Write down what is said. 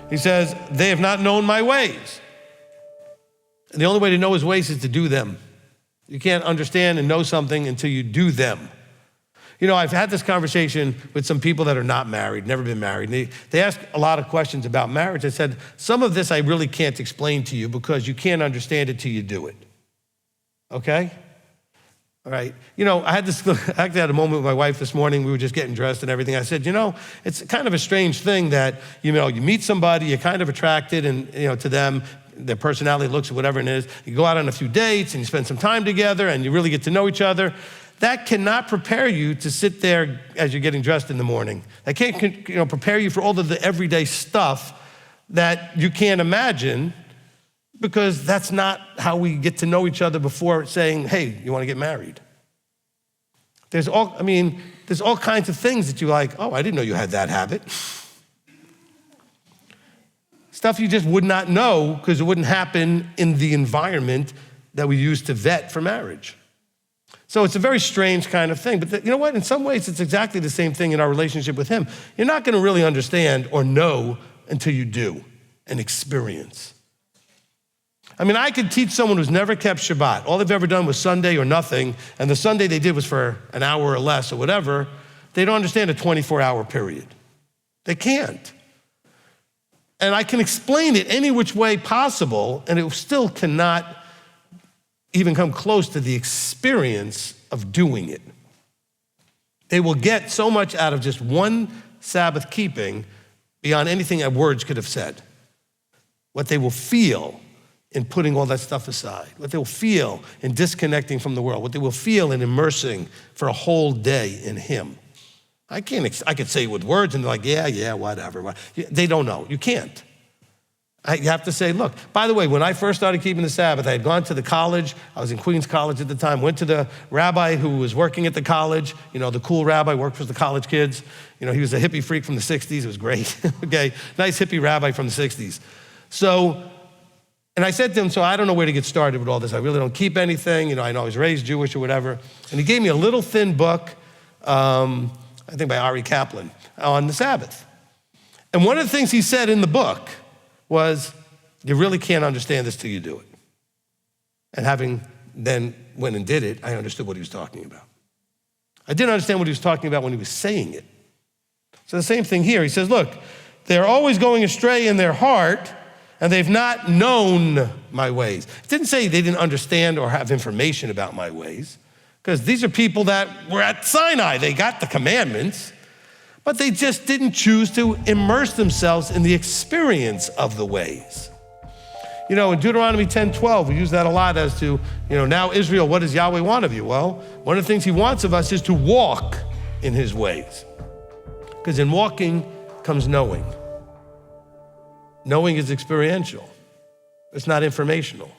He says, they have not known my ways. And the only way to know his ways is to do them. You can't understand and know something until you do them. You know, I've had this conversation with some people that are not married, never been married. They ask a lot of questions about marriage. I said, some of this I really can't explain to you because you can't understand it till you do it. Okay? All right. You know, I actually had a moment with my wife this morning. We were just getting dressed and everything. I said, you know, it's kind of a strange thing that, you know, you meet somebody, you're kind of attracted and, you know, to them, their personality, looks, whatever it is. You go out on a few dates and you spend some time together and you really get to know each other. That cannot prepare you to sit there as you're getting dressed in the morning. That can't, you know, prepare you for all of the everyday stuff that you can't imagine, because that's not how we get to know each other before saying, hey, you want to get married? There's all kinds of things that you're like, oh, I didn't know you had that habit. Stuff you just would not know because it wouldn't happen in the environment that we use to vet for marriage. So it's a very strange kind of thing. But you know what? In some ways, it's exactly the same thing in our relationship with him. You're not going to really understand or know until you do and experience. I mean, I could teach someone who's never kept Shabbat. All they've ever done was Sunday or nothing, and the Sunday they did was for an hour or less or whatever. They don't understand a 24-hour period. They can't. And I can explain it any which way possible, and it still cannot even come close to the experience of doing it. They will get so much out of just one Sabbath keeping beyond anything that words could have said. What they will feel in putting all that stuff aside, what they will feel in disconnecting from the world, what they will feel in immersing for a whole day in him. I could say it with words and they're like, yeah, whatever. They don't know. You can't. You have to say, look, by the way, when I first started keeping the Sabbath, I had gone to the college. I was in Queens College at the time, went to the rabbi who was working at the college. You know, the cool rabbi, worked for the college kids. You know, he was a hippie freak from the 60s. It was great. Okay, nice hippie rabbi from the 60s. And I said to him, so I don't know where to get started with all this. I really don't keep anything. You know, I know I was raised Jewish or whatever. And he gave me a little thin book, I think by Ari Kaplan, on the Sabbath. And one of the things he said in the book was, you really can't understand this till you do it. And having then went and did it, I understood what he was talking about. I didn't understand what he was talking about when he was saying it. So the same thing here. He says, look, they're always going astray in their heart, and they've not known my ways. It didn't say they didn't understand or have information about my ways, because these are people that were at Sinai. They got the commandments, but they just didn't choose to immerse themselves in the experience of the ways. You know, in Deuteronomy 10:12, we use that a lot as to, you know, now Israel, what does Yahweh want of you? Well, one of the things he wants of us is to walk in his ways, because in walking comes knowing. Knowing is experiential. It's not informational.